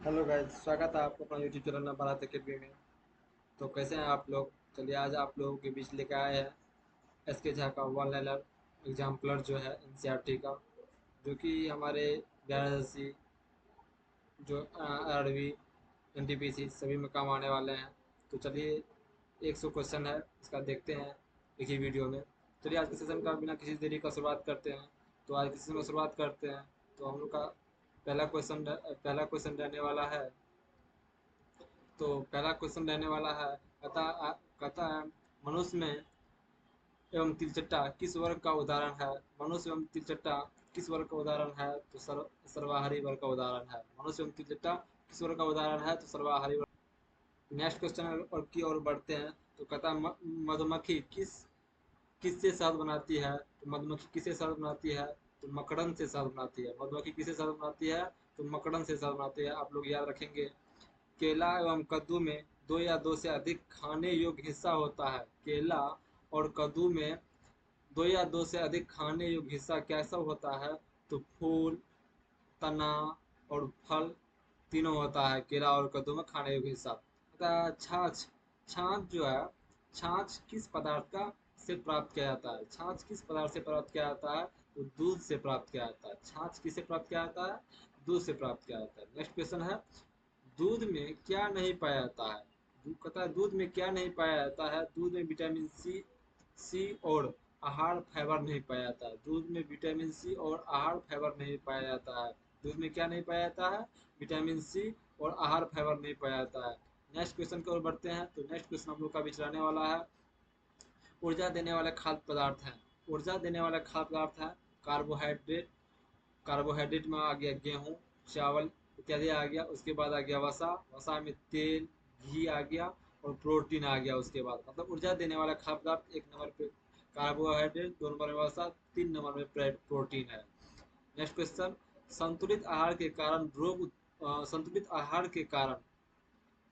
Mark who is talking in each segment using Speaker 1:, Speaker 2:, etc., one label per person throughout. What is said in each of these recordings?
Speaker 1: Hello guys, स्वागत है आपको अपना यूट्यूब चैनल भारत अकेडमी में। तो कैसे हैं आप लोग? चलिए आज आप लोगों के बीच लेकर आए हैं एसके झा का वन लाइनर एग्जाम्पलर जो है एनसीईआरटी का, जो कि हमारे 11वीं जो आरआरबी एनटीपीसी सभी में काम आने वाले हैं। तो चलिए 100 क्वेश्चन है, इसका देखते हैं एक ही वीडियो में। चलिए आज के सेशन का बिना किसी देरी का शुरुआत करते हैं। तो आज के सेशन में शुरुआत करते हैं। तो हम लोग का पहला क्वेश्चन रहने वाला है। तो पहला क्वेश्चन रहने वाला है, कहता है मनुष्य में एवं तिलचट्टा किस वर्ग का उदाहरण है? मनुष्य एवं तिलचट्टा किस वर्ग का उदाहरण है? तो सर्वाहारी वर्ग का उदाहरण है। मनुष्य एवं तिलचट्टा किस वर्ग का उदाहरण है? तो सर्वाहारी वर्ग। नेक्स्ट क्वेश्चन और की ओर बढ़ते हैं। तो कहता है मधुमक्खी किससे शहद बनाती है? तो मधुमक्खी किससे शहद बनाती है? तो मकड़न से शहद बनाती है। मधुमक्खी किससे शहद बनाती है? तो मकड़न से शहद बनाती है। आप लोग याद रखेंगे। केला एवं कद्दू में दो या दो से अधिक खाने योग्य हिस्सा होता है। केला और कद्दू में दो या दो से अधिक खाने योग्य हिस्सा कैसा होता है? तो फूल, तना और फल तीनों होता है केला और कद्दू में खाने योग्य हिस्सा। छाछ छाछ जो है, छाछ किस पदार्थ का से प्राप्त किया जाता है? छाछ किस पदार्थ से प्राप्त किया जाता है? तो दूध से प्राप्त किया जाता है। छाछ किससे प्राप्त किया जाता है? दूध से प्राप्त किया जाता है। नेक्स्ट क्वेश्चन है, दूध में क्या नहीं पाया जाता है? कहता है दूध में क्या नहीं पाया जाता है? दूध में विटामिन सी और आहार फाइबर नहीं पाया जाता है। दूध में विटामिन सी और आहार फाइबर नहीं पाया जाता है। दूध में क्या नहीं पाया जाता है? विटामिन सी और आहार फाइबर नहीं पाया जाता है। नेक्स्ट क्वेश्चन की ओर बढ़ते हैं। तो नेक्स्ट क्वेश्चन हम लोग का विचराने वाला है, ऊर्जा देने वाले खाद्य पदार्थ हैं। ऊर्जा देने वाले खाद्य पदार्थ हैं कार्बोहाइड्रेट। कार्बोहाइड्रेट में आ गया गेहूँ, चावल इत्यादि आ गया। उसके बाद आ गया वसा, वसा में तेल, घी आ गया और प्रोटीन आ गया। उसके बाद मतलब ऊर्जा देने वाला खाद्य पदार्थ एक नंबर पे कार्बोहाइड्रेट, दो नंबर में वसा, तीन नंबर में प्रोटीन है। नेक्स्ट क्वेश्चन, संतुलित आहार के कारण संतुलित आहार के कारण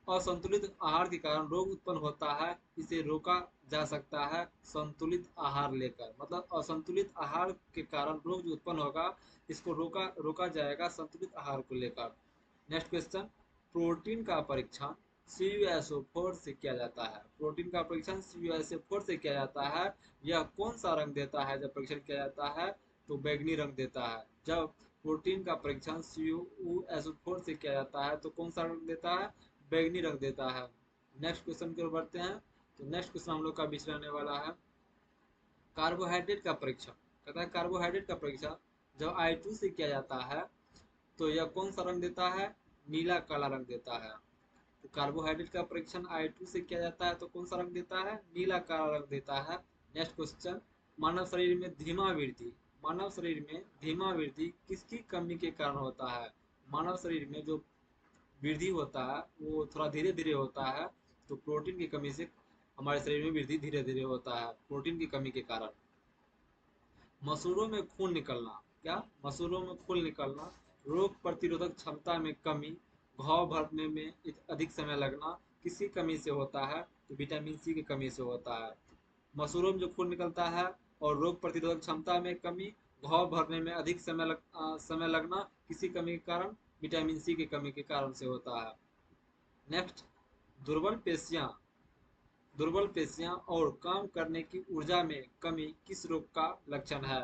Speaker 1: असंतुलित आहार के कारण रोग उत्पन्न होता है, इसे रोका जा सकता है संतुलित आहार लेकर। मतलब असंतुलित आहार के कारण रोग जो उत्पन्न होगा, इसको रोका रोका जाएगा संतुलित आहार को लेकर। नेक्स्ट क्वेश्चन, प्रोटीन का परीक्षण CuSO4 से किया जाता है। प्रोटीन का परीक्षण CuSO4 से किया जाता है। यह कौन सा रंग देता है जब परीक्षण किया जाता है? तो बैगनी रंग देता है। जब प्रोटीन का परीक्षण CuSO4 से किया जाता है तो कौन सा रंग देता है? बैगनी रंग देता है। नेक्स्ट क्वेश्चन की ओर बढ़ते हैं। तो नेक्स्ट क्वेश्चन हम लोग का बीच रहने वाला है, कार्बोहाइड्रेट का परीक्षण। कहता है कार्बोहाइड्रेट का परीक्षण जब I2 से किया जाता है तो यह कौन सा रंग देता है? नीला काला रंग देता है। तो कार्बोहाइड्रेट का परीक्षण I2 से किया जाता है तो कौन सा रंग देता है? नीला काला रंग देता है। नेक्स्ट क्वेश्चन, मानव शरीर में धीमा वृद्धि मानव शरीर में धीमा वृद्धि किसकी कमी के कारण होता है? मानव शरीर में जो वृद्धि होता है वो थोड़ा धीरे धीरे होता है। तो प्रोटीन की कमी से हमारे शरीर में वृद्धि धीरे धीरे होता है, प्रोटीन की कमी के कारण। मसूड़ों में खून निकलना, क्या मसूड़ों में खून निकलना, रोग प्रतिरोधक क्षमता में कमी, घाव भरने में अधिक समय लगना किसकी कमी से होता है? तो विटामिन सी की कमी से होता है। मसूड़ों में जो खून निकलता है और रोग प्रतिरोधक क्षमता में कमी, घाव भरने में अधिक समय लगना किसी कमी के कारण? विटामिन सी की कमी के कारण से होता है। नेक्स्ट, दुर्बल पेशियां दुर्बल पेशियां और काम करने की ऊर्जा में कमी किस रोग का लक्षण है?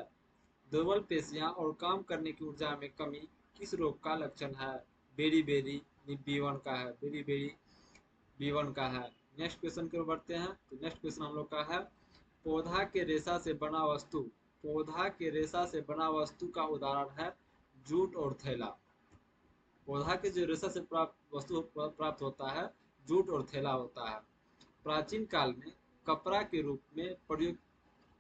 Speaker 1: दुर्बल पेशियां और काम करने की ऊर्जा में कमी किस रोग का लक्षण है? बेरी बेरी B1 का है, बेरी बेरी B1 का है। नेक्स्ट क्वेश्चन की ओर बढ़ते हैं। तो नेक्स्ट क्वेश्चन हम लोग का है, पौधा के रेशा से बना वस्तु पौधा के रेशा से बना वस्तु का उदाहरण है जूट और थैला। पौधा के जो रेशा से प्राप्त वस्तु प्राप्त होता है, जूट और थैला होता है। प्राचीन काल में कपड़ा के रूप में प्रयुक्त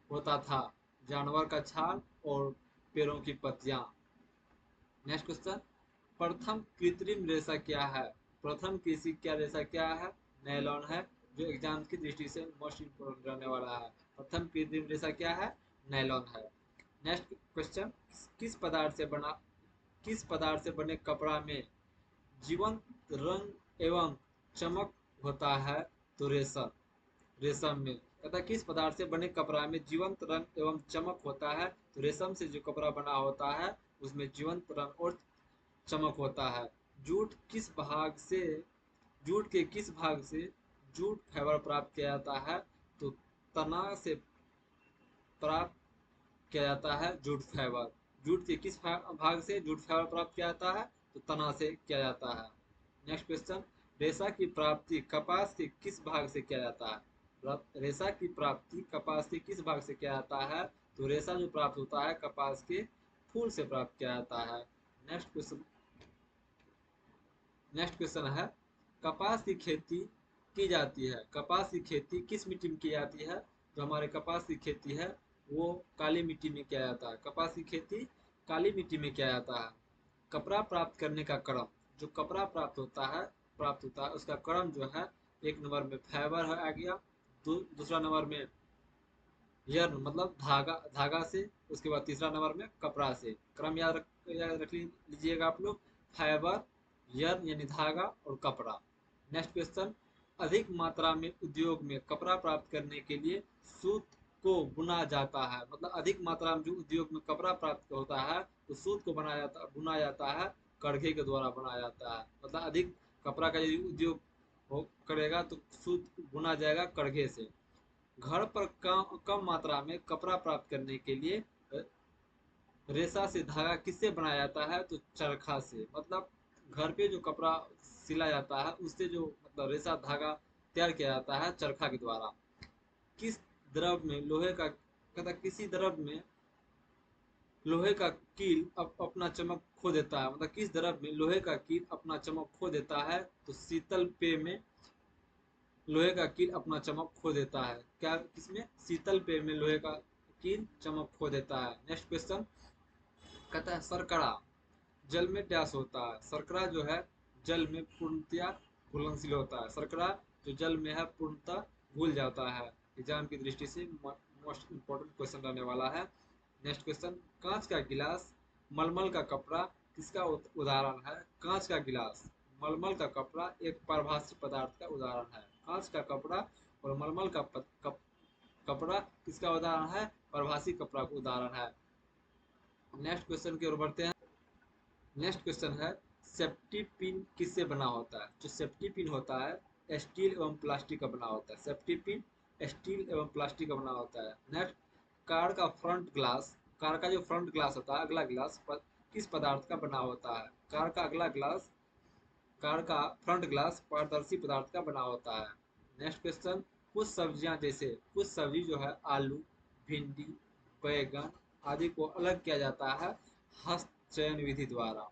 Speaker 1: होता था जानवर का छाल और पेड़ों की पत्तियां। नेक्स्ट क्वेश्चन, प्रथम कृत्रिम रेशा क्या है? प्रथम कृषि क्या रेशा क्या है? नायलॉन है, जो एग्जाम की दृष्टि से मोस्ट इम्पोर्टेंट रहने वाला है। प्रथम कृत्रिम रेशा क्या है? नायलॉन है। नेक्स्ट क्वेश्चन, किस पदार्थ से बना किस पदार्थ से बने कपड़ा में जीवंत रंग एवं चमक होता है? तो रेशम रेशम में। कहता है किस पदार्थ से बने कपड़ा में जीवंत रंग एवं चमक होता है? तो रेशम से जो कपड़ा बना होता है उसमें जीवंत रंग और चमक होता है। जूट किस भाग से जूट के किस भाग से जूट फाइबर प्राप्त किया जाता है? तो तना से प्राप्त किया जाता है जूट फाइबर। जूट के किस भाग से जूट फाइबर प्राप्त किया जाता है? तो तना से किया जाता है। नेक्स्ट क्वेश्चन, रेशा की प्राप्ति कपास के किस भाग से किया जाता है? रेशा की प्राप्ति कपास के किस भाग से किया जाता है? तो रेशा जो प्राप्त होता है कपास के फूल से प्राप्त किया जाता है। नेक्स्ट क्वेश्चन नेक्स्ट क्वेश्चन है, कपास की खेती की जाती है, कपास की खेती किस मिट्टी में की जाती है? जो हमारे कपास की खेती है वो काली मिट्टी में किया जाता है। कपास की खेती काली मिट्टी में किया जाता है। कपड़ा प्राप्त करने का क्रम, जो कपड़ा प्राप्त होता है उसका क्रम जो है, एक नंबर में फाइबर है आ गया, दूसरा नंबर में यर्न मतलब धागा, धागा से, उसके बाद तीसरा नंबर में कपड़ा से। क्रम याद रख लीजिएगा आप लोग, फाइबर, यर्न यानी धागा और कपड़ा। नेक्स्ट क्वेश्चन, अधिक मात्रा में उद्योग में कपड़ा प्राप्त करने के लिए सूत को बुना जाता है, मतलब अधिक मात्रा में जो उद्योग में कपड़ा प्राप्त होता है तो सूत को बुना जाता है, कड़घे के द्वारा बनाया जाता है। मतलब अधिक कपड़ा का यदि उद्योग करेगा तो सूत बुना जाएगा कड़घे से। घर पर कम मात्रा में कपड़ा प्राप्त करने के लिए रेशा से धागा किससे बनाया जाता है? तो चरखा से। मतलब घर पे जो कपड़ा सिला जाता है उससे जो मतलब रेशा धागा तैयार किया जाता है चरखा के द्वारा। किस द्रव में लोहे का कहता किसी द्रव में लोहे का कील अपना चमक खो देता है, मतलब किस द्रव में लोहे का कील अपना चमक खो देता है? तो शीतल पेय में लोहे का कील अपना चमक खो देता है। क्या किसमें? शीतल पेय में लोहे का कील चमक खो देता है। नेक्स्ट क्वेश्चन कहता है, शर्करा जल में डैश होता है। शर्करा जो है जल में पूर्णतया घुलनशील होता है। शर्करा जो जल में है पूर्णतः घुल जाता है। एग्जाम की दृष्टि से मोस्ट इंपॉर्टेंट क्वेश्चन रहने वाला है। नेक्स्ट क्वेश्चन, कांच का गिलास मलमल का कपड़ा किसका उदाहरण है? कांच का गिलास मलमल का कपड़ा एक पारभासी पदार्थ का उदाहरण है। कांच का कपड़ा और मलमल का कपड़ा किसका उदाहरण है? पारभासी कपड़ा का उदाहरण है। नेक्स्ट क्वेश्चन की ओर बढ़ते हैं। नेक्स्ट क्वेश्चन है, सेफ्टी पिन किससे बना होता है? जो सेफ्टी पिन होता है स्टील एवं प्लास्टिक का बना होता है। सेफ्टी पिन स्टील एवं प्लास्टिक का बना होता है। नेक्स्ट, कार का फ्रंट ग्लास, कार का जो फ्रंट ग्लास होता है अगला ग्लास किस पदार्थ का बना होता है? कार का अगला ग्लास कार का फ्रंट ग्लास पारदर्शी पदार्थ का बना होता है। नेक्स्ट क्वेश्चन, कुछ सब्जी जो है आलू, भिंडी, बैगन आदि को अलग किया जाता है हस्त चयन विधि द्वारा।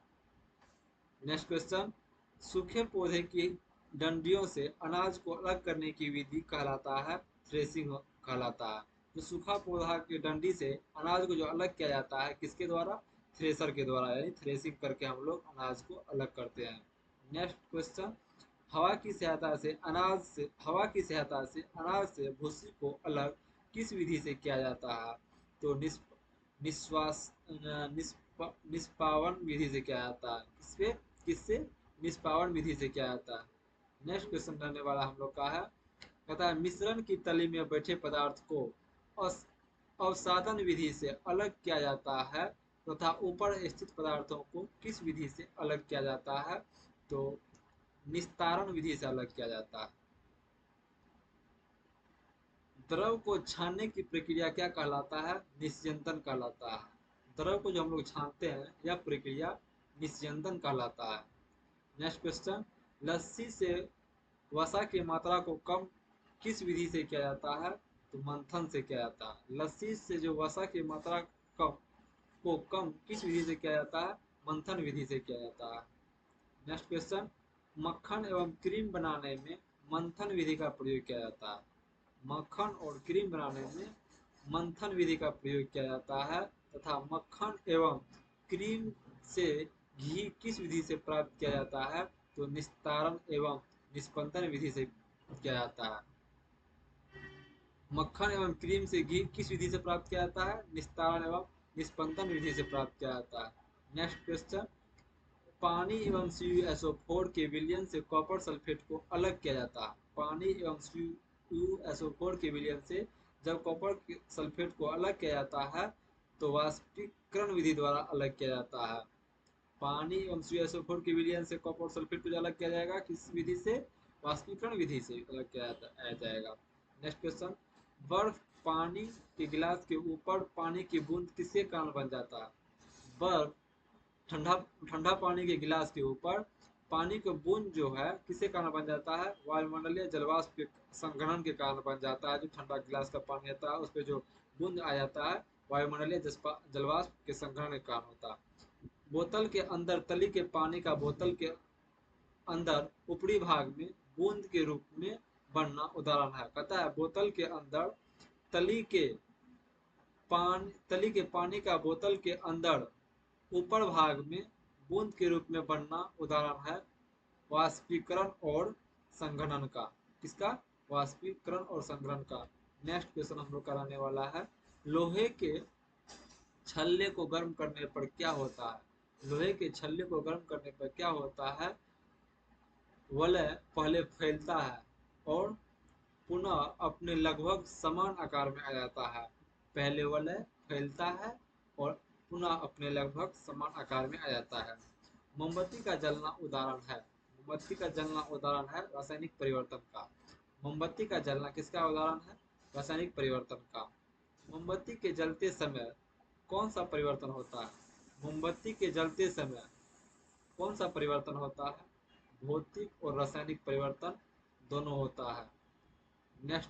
Speaker 1: नेक्स्ट क्वेश्चन, सूखे पौधे की डंडियों से अनाज को अलग करने की विधि कहलाता है थ्रेसिंग कहलाता है। जो सूखा पौधा की डंडी से अनाज को जो अलग किया जाता है किसके द्वारा? थ्रेसर के द्वारा, यानी थ्रेसिंग करके हम लोग अनाज को अलग करते हैं। नेक्स्ट क्वेश्चन, हवा की सहायता से अनाज से भूसी को अलग किस विधि से किया जाता है? तो निश्वास निष्पावन विधि से किया जाता है। किससे? निष्पावन विधि से किया जाता है। नेक्स्ट क्वेश्चन रहने वाला हम लोग का है, कहता है मिश्रण की तली में बैठे पदार्थ को अवसादन विधि से अलग किया जाता है तथा ऊपर स्थित पदार्थों को किस विधि से अलग किया जाता है? तो निस्तारण विधि से अलग किया जाता है। द्रव को छानने की प्रक्रिया क्या कहलाता है? निस्यंदन कहलाता है। द्रव को जो हम लोग छानते हैं यह प्रक्रिया निस्यंदन कहलाता है। नेक्स्ट क्वेश्चन, लस्सी से वसा की मात्रा को कम किस विधि से किया जाता है? तो मंथन से किया जाता है। लस्सी से जो वसा की मात्रा कम किस विधि से किया जाता है? मंथन विधि से किया जाता है। नेक्स्ट क्वेश्चन, मक्खन एवं क्रीम बनाने में मंथन विधि का प्रयोग किया जाता है। मक्खन और क्रीम बनाने में मंथन विधि का प्रयोग किया जाता है तथा मक्खन एवं क्रीम से घी किस विधि से प्राप्त किया जाता है? तो निस्तारण एवं निस्पंदन विधि से किया जाता है। मक्खन एवं क्रीम से घी किस विधि से प्राप्त किया जाता है? निस्तारण एवं निस्पंदन विधि से प्राप्त किया जाता है। नेक्स्ट क्वेश्चन, पानी एवं CuSO4 के विलयन से कॉपर सल्फेट को अलग किया जाता है। पानी एवं CuSO4 के विलयन से जब कॉपर सल्फेट को अलग किया जाता है तो वाष्पीकरण विधि द्वारा अलग किया जाता है। पानी एवं CuSO4 के विलयन से कॉपर सल्फेट को अलग किया जाएगा, किस विधि से? वाष्पीकरण विधि से अलग किया जाएगा। नेक्स्ट क्वेश्चन, बर्फ पानी के गिलास के ऊपर पानी की बूंद किसके कारण बन जाता है? बर्फ ठंडा ठंडा पानी के गिलास के ऊपर पानी की बूंद जो है किसके कारण बन जाता है? वायुमंडलीय जलवाष्प के संघनन के कारण बन जाता है। जो ठंडा गिलास का पानी आता है उस पर जो बूंद आ जाता है वायुमंडलीय जलवाष्प के संघनन के कारण होता है। बोतल के अंदर तली के पानी का बोतल के अंदर ऊपरी भाग में बूंद के रूप में बनना उदाहरण है। कहता है बोतल के अंदर तली के पानी का बोतल के अंदर ऊपर भाग में बूंद के रूप में बनना उदाहरण है वाष्पीकरण और संघनन का। किसका? वाष्पीकरण और संघनन का। नेक्स्ट क्वेश्चन हम लोग कराने वाला है, लोहे के छल्ले को गर्म करने पर क्या होता है? लोहे के छल्ले को गर्म करने पर क्या होता है? वलय पहले फैलता है और पुनः अपने लगभग समान आकार में आ जाता है। पहले वलय फैलता है और पुनः अपने लगभग समान आकार में आ जाता है। मोमबत्ती का जलना उदाहरण है। मोमबत्ती का जलना उदाहरण है रासायनिक परिवर्तन का। मोमबत्ती का जलना किसका उदाहरण है? रासायनिक परिवर्तन का। मोमबत्ती के जलते समय कौन सा परिवर्तन होता है? मोमबत्ती के जलते समय कौन सा परिवर्तन होता है? भौतिक और रासायनिक परिवर्तन दोनों होता है। नेक्स्ट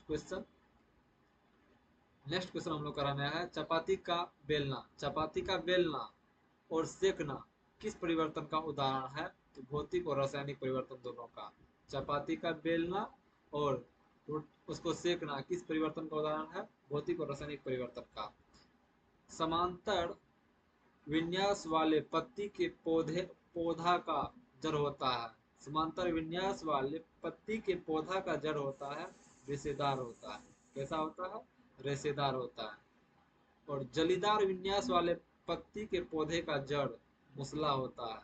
Speaker 1: क्वेश्चन हम लोग कराना है, चपाती का बेलना। चपाती का बेलना और सेकना किस परिवर्तन का उदाहरण है? तो भौतिक और रासायनिक परिवर्तन दोनों का। चपाती का बेलना और उसको सेकना किस परिवर्तन का उदाहरण है? भौतिक और रासायनिक परिवर्तन का। समांतर विन्यास वाले पत्ती के पौधा का जड़ होता है। समांतर विन्यास वाले पत्ती के पौधा का जड़ होता है रेशेदार होता है। कैसा होता है? रेशेदार होता है। और जलीदार विन्यास वाले पत्ती के पौधे का जड़ मुसला होता है।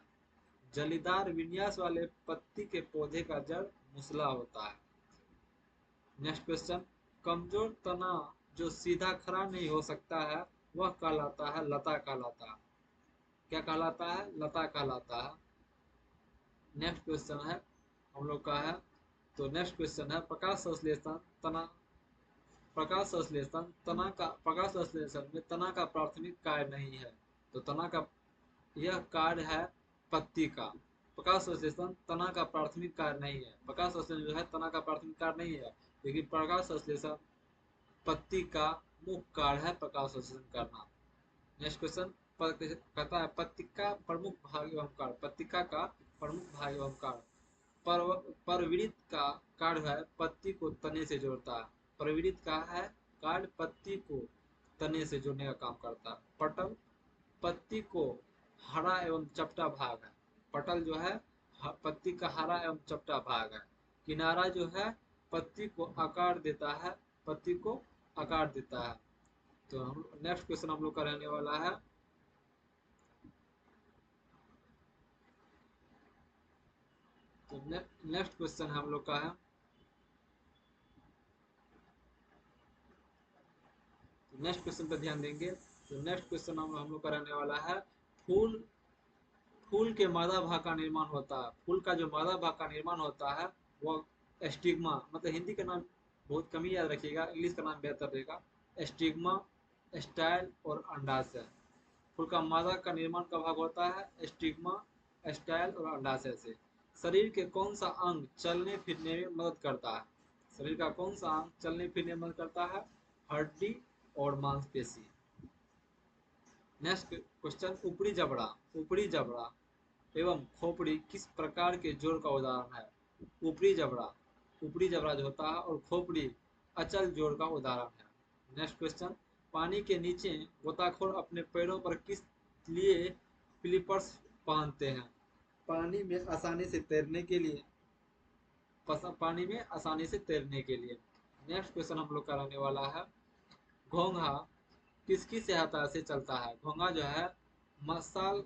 Speaker 1: जलीदार विन्यास वाले पत्ती के पौधे का जड़ मुसला होता है। नेक्स्ट क्वेश्चन, कमजोर तना जो सीधा खड़ा नहीं हो सकता है वह कहलाता है लता कहलाता है। क्या कहलाता है? लता कहलाता है। नेक्स्ट क्वेश्चन है हम लोग का है, तो नेक्स्ट क्वेश्चन है प्रकाश संश्लेषण में तना का प्राथमिक कार्य नहीं है। तो तना का यह कार्य है पत्ती का। प्रकाश संश्लेषण तना का प्राथमिक कार्य नहीं है। प्रकाश संश्लेषण जो है तना का प्राथमिक कार्य नहीं है, लेकिन प्रकाश संश्लेषण पत्ती का मुख्य कार्य है प्रकाश संश्लेषण करना। नेक्स्ट क्वेश्चन कहता है पत्तिका प्रमुख भाग एवं कार्य। पत्तिका का प्रमुख भाग एवं कार्य। परवृत्त का कार्य है पत्ती को तने से जोड़ता है। परवृत्त का है कार्य पत्ती को तने से जोड़ने का काम करता है। पटल पत्ती को हरा एवं चपटा भाग है। पटल जो है पत्ती का हरा एवं चपटा भाग है। किनारा जो है पत्ती को आकार देता है। पत्ती को आकार देता है। तो हम नेक्स्ट क्वेश्चन हम लोग का रहने वाला है, तो नेक्स्ट क्वेश्चन हम लोग का है, तो नेक्स्ट क्वेश्चन पर ध्यान देंगे। तो नेक्स्ट क्वेश्चन हम लोग का रहने वाला है, फूल फूल के मादा भाग का निर्माण होता है। फूल का जो मादा भाग का निर्माण होता है वो स्टिग्मा, मतलब हिंदी का नाम बहुत कम ही याद रखिएगा, इंग्लिश का नाम बेहतर रहेगा। स्टिग्मा, स्टाइल और अंडाशय। फूल का मादा का निर्माण का भाग होता है स्टिग्मा, स्टाइल और अंडाशय से। शरीर के कौन सा अंग चलने फिरने में मदद करता है? शरीर का कौन सा अंग चलने फिरने में मदद करता है? हड्डी और मांसपेशी। नेक्स्ट क्वेश्चन, ऊपरी जबड़ा एवं खोपड़ी किस प्रकार के जोड़ का उदाहरण है? ऊपरी जबड़ा जो होता है और खोपड़ी अचल जोड़ का उदाहरण है। नेक्स्ट क्वेश्चन, पानी के नीचे गोताखोर अपने पैरों पर किस लिए फ्लिपर्स बांधते हैं? पानी में आसानी से तैरने के लिए। नेक्स्ट क्वेश्चन हम लोग का रहने वाला है, घोंघा किसकी सहायता से चलता है? घोंघा जो है मांसल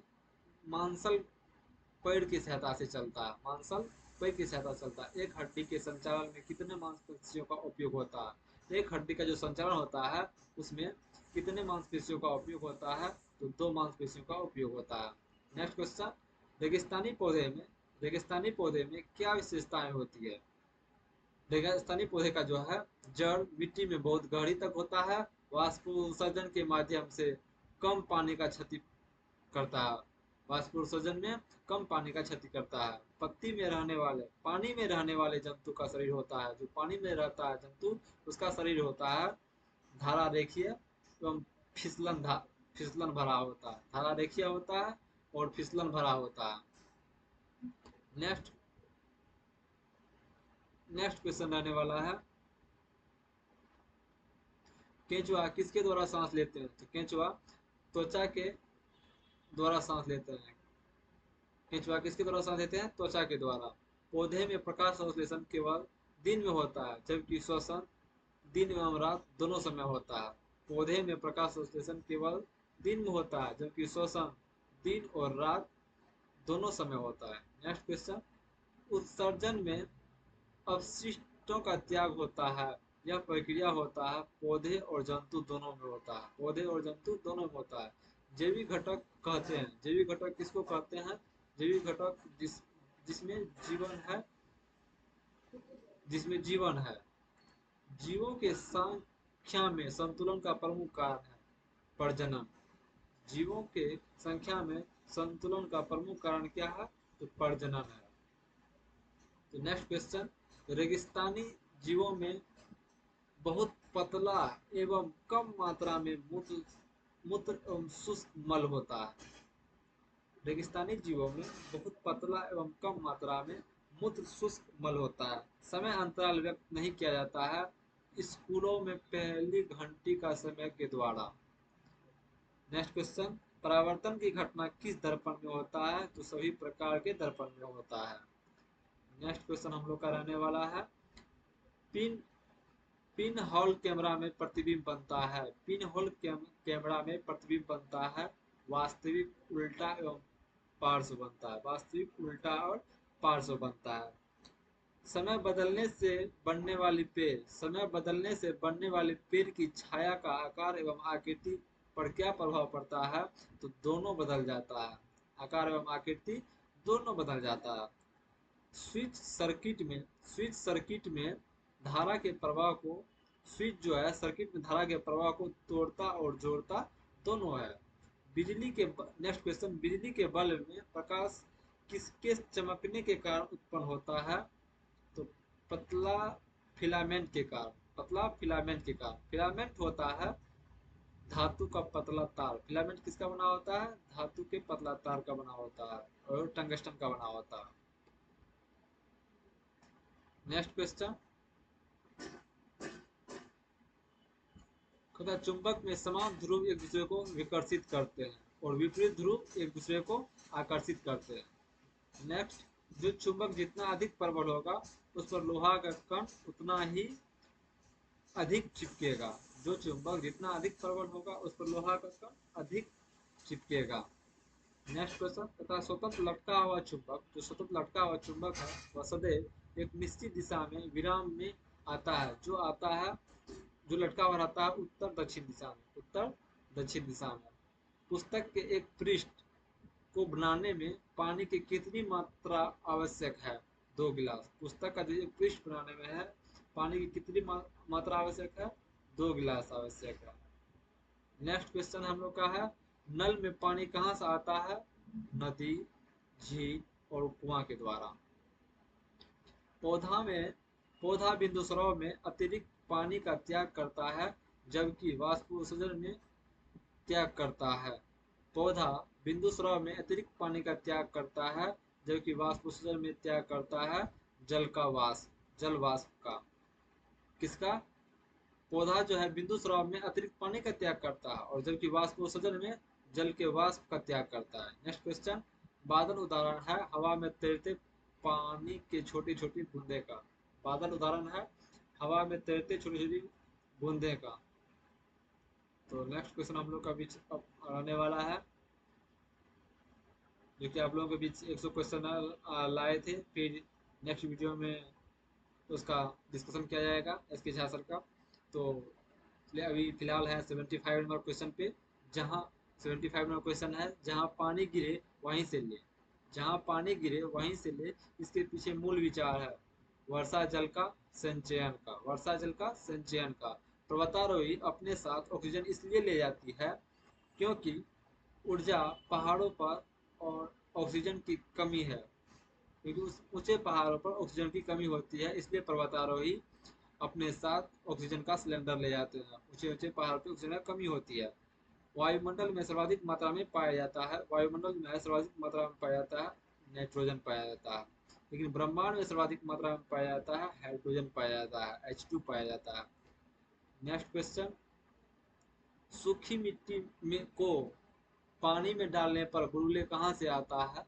Speaker 1: पैर की सहायता से चलता है। मांसल पैर की सहायता से चलता है। एक हड्डी के संचालन में कितने मांसपेशियों का उपयोग होता है? एक हड्डी का जो संचालन होता है उसमें कितने मांसपेशियों का उपयोग होता है? तो 2 मांसपेशियों का उपयोग होता है। नेक्स्ट क्वेश्चन, रेगिस्तानी पौधे में क्या विशेषताएं होती है? रेगिस्तानी पौधे का जो है जड़ मिट्टी में बहुत गहरी तक होता है, वाष्पोत्सर्जन के माध्यम से कम पानी का क्षति करता है, वाष्पोत्सर्जन में कम पानी का क्षति करता है। पत्ती में रहने वाले पानी में रहने वाले जंतु का शरीर होता है, जो पानी में रहता है जंतु उसका शरीर होता है धारा रेखीय एवं फिसलन भरा होता है, धारा रेखीय होता है और फिसलन भरा होता है। नेक्स्ट नेक्स्ट क्वेश्चन रहने वाला है, केंचुआ किसके द्वारा सांस लेते हैं? तो केंचुआ त्वचा के द्वारा सांस लेते हैं। केंचुआ किसके द्वारा सांस लेते हैं? त्वचा के द्वारा। पौधे में प्रकाश संश्लेषण केवल दिन में होता है, जबकि श्वसन दिन एवं रात दोनों समय होता है। पौधे में प्रकाश संश्लेषण केवल दिन में होता है, जबकि श्वसन दिन और रात दोनों समय होता है। नेक्स्ट क्वेश्चन, उत्सर्जन में अपशिष्टों का त्याग होता है, यह प्रक्रिया होता है पौधे और जंतु दोनों में होता है, पौधे और जंतु दोनों में होता है। जैविक घटक कहते हैं, जैविक घटक किसको कहते हैं? जैविक घटक जिसमें जीवन है, जिसमें जीवन है। जीवों के संख्या में संतुलन का प्रमुख कारण है प्रजनन। जीवों के संख्या में संतुलन का प्रमुख कारण क्या है? तो प्रजनन है। तो नेक्स्ट क्वेश्चन, रेगिस्तानी जीवों में बहुत पतला एवं कम मात्रा में मूत्र एवं शुष्क मल होता है। रेगिस्तानी जीवों में बहुत पतला एवं कम मात्रा में मूत्र शुष्क मल होता है। समय अंतराल व्यक्त नहीं किया जाता है स्कूलों में पहली घंटी का समय के द्वारा। नेक्स्ट क्वेश्चन, परावर्तन की घटना किस दर्पण में होता है? तो सभी प्रकार के दर्पण में होता है। नेक्स्ट क्वेश्चन हम लोग का रहने वाला है, पिन पिन होल कैमरा में प्रतिबिंब बनता है। पिन होल कैमरा में प्रतिबिंब बनता है, वास्तविक उल्टा एवं पार्श्व बनता है, वास्तविक उल्टा और पार्श्व बनता है। समय बदलने से बनने वाली पेड़ की छाया का आकार एवं आकृति पर क्या प्रभाव पड़ता है? तो दोनों बदल जाता है, आकार एवं आकृति दोनों बदल जाता है। स्विच सर्किट में धारा के प्रवाह को स्विच जो है सर्किट में धारा के प्रवाह को तोड़ता और जोड़ता दोनों है। नेक्स्ट क्वेश्चन, बिजली के बल्ब में प्रकाश किसके चमकने के कारण उत्पन्न होता है? तो पतला फिलामेंट के कारण। फिलामेंट होता है धातु का पतला तार। फिलामेंट किसका बना होता है? धातु के पतला तार का बना होता है और टंगस्टन का बना होता है। नेक्स्ट क्वेश्चन, चुंबक में समान ध्रुव एक दूसरे को विकर्षित करते हैं और विपरीत ध्रुव एक दूसरे को आकर्षित करते हैं। नेक्स्ट, जो चुंबक जितना अधिक प्रबल होगा उस पर लोहा का कण उतना ही अधिक चिपकेगा। जो चुंबक जितना अधिक प्रबल होगा उस पर लोहा का कण अधिक चिपकेगा। नेक्स्ट क्वेश्चन, तथा स्वतंत्र लटका हुआ चुंबक, जो स्वतंत्र लटका हुआ चुंबक है वह सदैव एक निश्चित दिशा में विराम में आता है, जो लटका हुआ रहता है उत्तर दक्षिण दिशा में। पुस्तक के एक पृष्ठ को बनाने में पानी की कितनी मात्रा आवश्यक है? 2 गिलास। पुस्तक का जो एक पृष्ठ बनाने में है पानी की कितनी मात्रा आवश्यक है? 2 गिलास आवश्यक है। नेक्स्ट क्वेश्चन हम लोग का है, नल में पानी कहाँ से आता है? नदी, झील और कुआं के द्वारा। पौधा बिंदुस्राव में अतिरिक्त पानी का त्याग करता है, जबकि वाष्पोत्सर्जन में त्याग करता है। पौधा बिंदुस्राव में अतिरिक्त पानी का त्याग करता है, जबकि वाष्पोत्सर्जन में त्याग करता है जल वाष्प का। किसका? पौधा जो है बिंदुस्राव में अतिरिक्त पानी का त्याग करता है और जबकि वाष्पोत्सर्जन में जल के वाष्प का त्याग करता है। नेक्स्ट क्वेश्चन, बादल उदाहरण है हवा में तैरते पानी के छोटी छोटी बूंदे का। बादल उदाहरण है हवा में तैरते छोटी छोटी बूंदे का। तो नेक्स्ट क्वेश्चन हम लोग का बीच आने वाला है, जो कि आप लोगों के बीच 100 क्वेश्चन लाए थे, फिर नेक्स्ट वीडियो में उसका डिस्कशन किया जाएगा इसके झा सर का। तो अभी फिलहाल है 75 नंबर क्वेश्चन पे, जहाँ 75 नंबर क्वेश्चन है, जहाँ पानी गिरे वहीं से ले, जहाँ पानी गिरे वहीं से ले, इसके पीछे मूल विचार है वर्षा जल का संचयन का। वर्षा जल का संचयन का। पर्वतारोही अपने साथ ऑक्सीजन इसलिए ले जाती है क्योंकि ऊर्जा पहाड़ों पर और ऑक्सीजन की कमी है, क्योंकि उस ऊंचे पहाड़ों पर ऑक्सीजन की कमी होती है, इसलिए पर्वतारोही अपने साथ ऑक्सीजन का सिलेंडर ले जाते हैं। ऊंचे ऊंचे पहाड़ पर ऑक्सीजन की कमी होती है। वायुमंडल में सर्वाधिक मात्रा में पाया जाता है, वायुमंडल में सर्वाधिक मात्रा में पाया जाता है नाइट्रोजन पाया जाता है, लेकिन ब्रह्मांड में सर्वाधिक मात्रा में पाया जाता है हाइड्रोजन पाया जाता है, H2 पाया जाता है। नेक्स्ट क्वेश्चन, सूखी मिट्टी में को पानी में डालने पर बुलबुले कहाँ से आता है?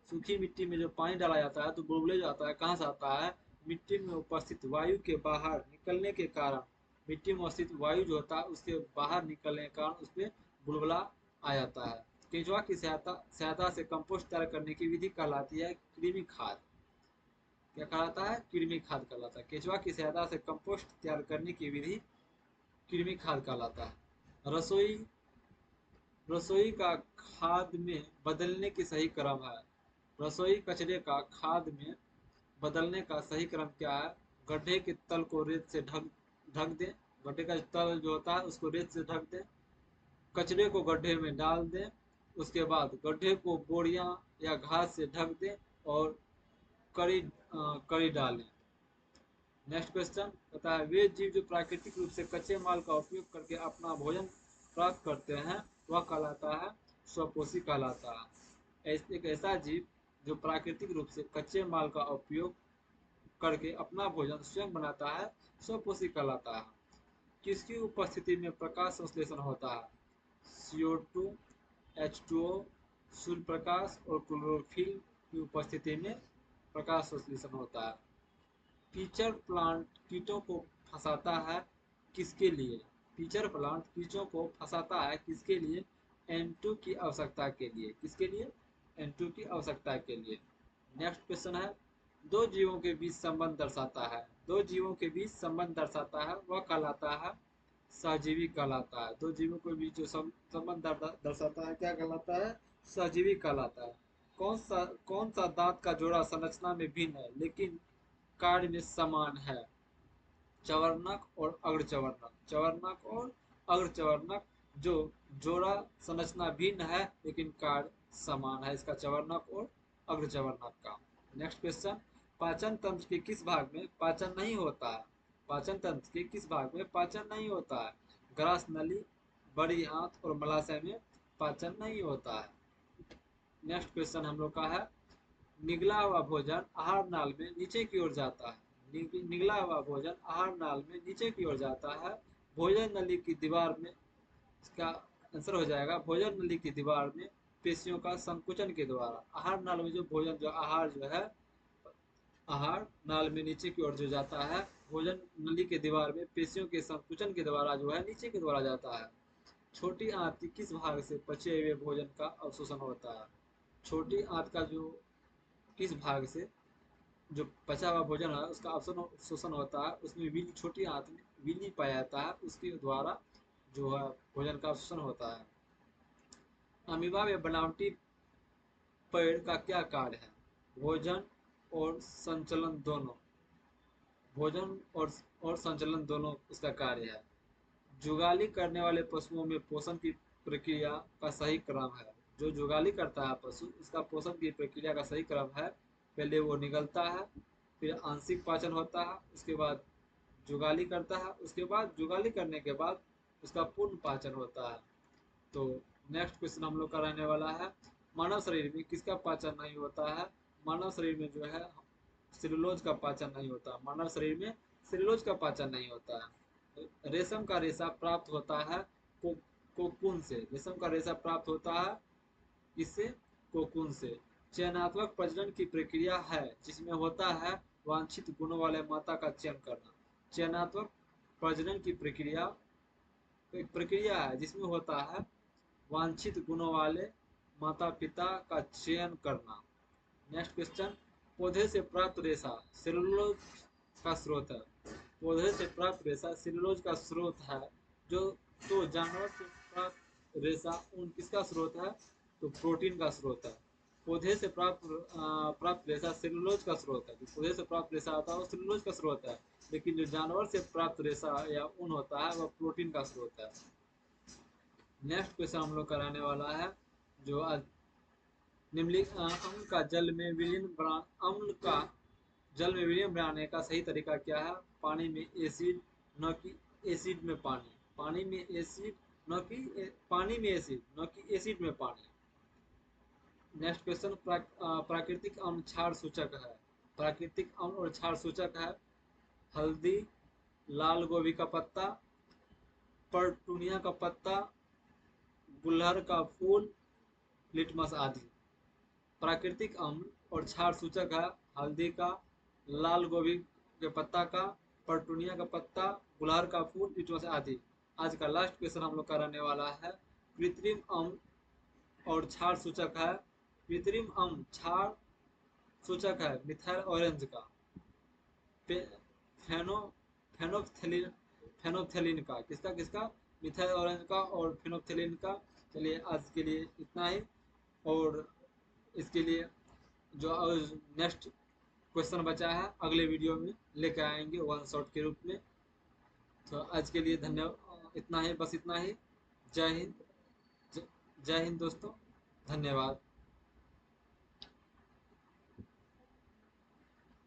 Speaker 1: सूखी मिट्टी में जो पानी डाला जाता है तो बुलबुले जो आता है कहाँ से आता है? मिट्टी में उपस्थित वायु के बाहर निकलने के कारण, मिट्टी में उपस्थित वायु जो होता है उसके बाहर निकलने के कारण उसमें बुलबुला आ जाता है। केंचुआ की सहायता से कंपोस्ट तैयार करने की विधि कहलाती है कृमि खाद। क्या कहलाता है? कृमि खाद कहलाता है। केंचुआ की सहायता से कंपोस्ट तैयार करने की विधि कृमि खाद कहलाता है। रसोई का खाद में बदलने की सही क्रम है। रसोई कचरे का खाद में बदलने का सही क्रम क्या है? गड्ढे के तल को रेत से ढक ढक दें। गड्ढे का तल जो होता है उसको रेत से ढक दें। कचरे को गड्ढे में डाल दें। उसके बाद गड्ढे को बोरियां या घास से ढक दें और कड़ी डालें। नेक्स्ट क्वेश्चन कहता है वे जीव जो प्राकृतिक रूप से कच्चे माल का उपयोग करके अपना भोजन प्राप्त करते हैं वह कहलाता है स्वपोषी कहलाता है। एक ऐसा जीव जो प्राकृतिक रूप से कच्चे माल का उपयोग करके अपना भोजन स्वयं बनाता है स्वपोषी कहलाता है। किसकी उपस्थिति में प्रकाश संश्लेषण होता है? CO2, H2O, सूर्य प्रकाश और क्लोरोफिल की उपस्थिति में प्रकाश संश्लेषण होता है। कीचड़ प्लांट कीटों को फंसाता है किसके लिए? कीचड़ प्लांट कीटों को फंसाता है किसके लिए? N2 की आवश्यकता के लिए। किसके लिए? N2 की आवश्यकता के लिए। नेक्स्ट क्वेश्चन है दो जीवों के बीच संबंध दर्शाता है। दो जीवों के बीच संबंध दर्शाता है वह कहलाता है सहजीवी कहलाता है। दो जीवों के बीच जो संबंध दर्शाता है क्या कहलाता है? सहजीवी कहलाता है। कौन सा दांत का जोड़ा संरचना में भिन्न है लेकिन कार्य में समान है? चवर्णक और अग्रचवर्णक। चवर्णक और अग्रचवर्णक जो जोड़ा संरचना भिन्न है लेकिन कार्य समान है, इसका चवर्णक और अग्रचवर्णक का। नेक्स्ट क्वेश्चन पाचन तंत्र के किस भाग में पाचन नहीं होता है? पाचन तंत्र के किस भाग में पाचन नहीं होता है? ग्रास नली, बड़ी आंत और मलाशय में पाचन नहीं होता है। नेक्स्ट क्वेश्चन हम लोग का है निगला हुआ भोजन आहार नाल में नीचे की ओर जाता है। निगला हुआ भोजन आहार नाल में नीचे की ओर जाता है। भोजन नली की दीवार में, इसका आंसर हो जाएगा भोजन नली की दीवार में पेशियों का संकुचन के द्वारा। आहार नाल में जो भोजन जो आहार जो है आहार नाल में नीचे की ओर जो जाता है भोजन नली के दीवार में पेशियों के संकुचन के द्वारा जो है नीचे के द्वारा जाता है। छोटी आंत की किस भाग से पचे हुए भोजन का अवशोषण होता है? छोटी आंत का जो किस भाग से जो पचा हुआ भोजन है उसका अवशोषण होता है, उसमें विली छोटी आंत में विली पाया जाता है, उसके द्वारा जो है भोजन का अवशोषण होता है। अमीबा में बनावटी पेड़ का क्या कार्य है? भोजन और संचलन दोनों। भोजन और संचलन दोनों उसका कार्य है। जुगाली करने वाले पशुओं में पोषण की प्रक्रिया का सही क्रम है। जो जुगाली करता है पशु उसका पोषण की प्रक्रिया का सही क्रम है पहले वो निगलता है, फिर आंशिक पाचन होता है, उसके बाद जुगाली करता है, उसके बाद जुगाली करने के बाद उसका पूर्ण पाचन होता है। तो नेक्स्ट क्वेश्चन हम लोग का रहने वाला है मानव शरीर में किसका पाचन नहीं होता है? मानव शरीर में जो है सेलुलोज का पाचन नहीं होता। मानव शरीर में सेलुलोज का पाचन नहीं होता है। रेशम का रेशा प्राप्त होता है को, कोकून से। रेशम का रेशा प्राप्त होता है इससे कोकून से। चयनात्मक प्रजनन की प्रक्रिया है जिसमें होता है वांछित गुणों वाले माता का चयन करना। चयनात्मक प्रजनन की प्रक्रिया एक प्रक्रिया है जिसमें होता है वांछित गुणों वाले माता पिता का चयन करना। नेक्स्ट क्वेश्चन पौधे से प्राप्त रेशा सेलुलोज का स्रोत है। पौधे से प्राप्त रेशा सेलुलोज का स्रोत है। जो तो जानवर से प्राप्त रेशा उन किसका स्रोत है? तो प्रोटीन का स्रोत है। पौधे से प्राप्त रेशा सेलुलोज का स्रोत है। जो पौधे से प्राप्त रेशा आता है वो सेलुलोज का स्रोत है, लेकिन जो जानवर से प्राप्त रेशा या ऊन होता है वह प्रोटीन का स्रोत है। नेक्स्ट क्वेश्चन हम लोग कराने वाला है, जो निम्नलिखित अम्ल का जल में विलीन बनाने का सही तरीका क्या है? पानी में एसिड, न कि एसिड में पानी। पानी में एसिड न कि एसिड में पानी। नेक्स्ट क्वेश्चन, प्राकृतिक अम्ल क्षार सूचक है। प्राकृतिक अम्ल और क्षार सूचक है हल्दी, लाल गोभी का पत्ता, पर्टूनिया का पत्ता, गुलहर का फूल, लिटमस आदि। प्राकृतिक अम्ल और क्षार सूचक है हल्दी का, लाल गोभी के पत्ता का, पर्टूनिया का पत्ता, गुलहर का फूल, लिटमस आदि। आज का लास्ट क्वेश्चन हम लोग कराने वाला है, कृत्रिम अम्ल और क्षार सूचक है। कृत्रिम अम्ल क्षार सूचक है मिथाइल ऑरेंज का, फेनो फेनोप्थेलिन फेनोप्थेलिन का। किसका किसका? मिथाइल ऑरेंज का और फेनोप्थेलिन का। चलिए आज के लिए इतना ही, और इसके लिए जो नेक्स्ट क्वेश्चन बचा है अगले वीडियो में लेकर आएंगे वन शॉट के रूप में। तो आज के लिए धन्यवाद, इतना ही, बस इतना ही। जय हिंद। जय हिंद दोस्तों, धन्यवाद।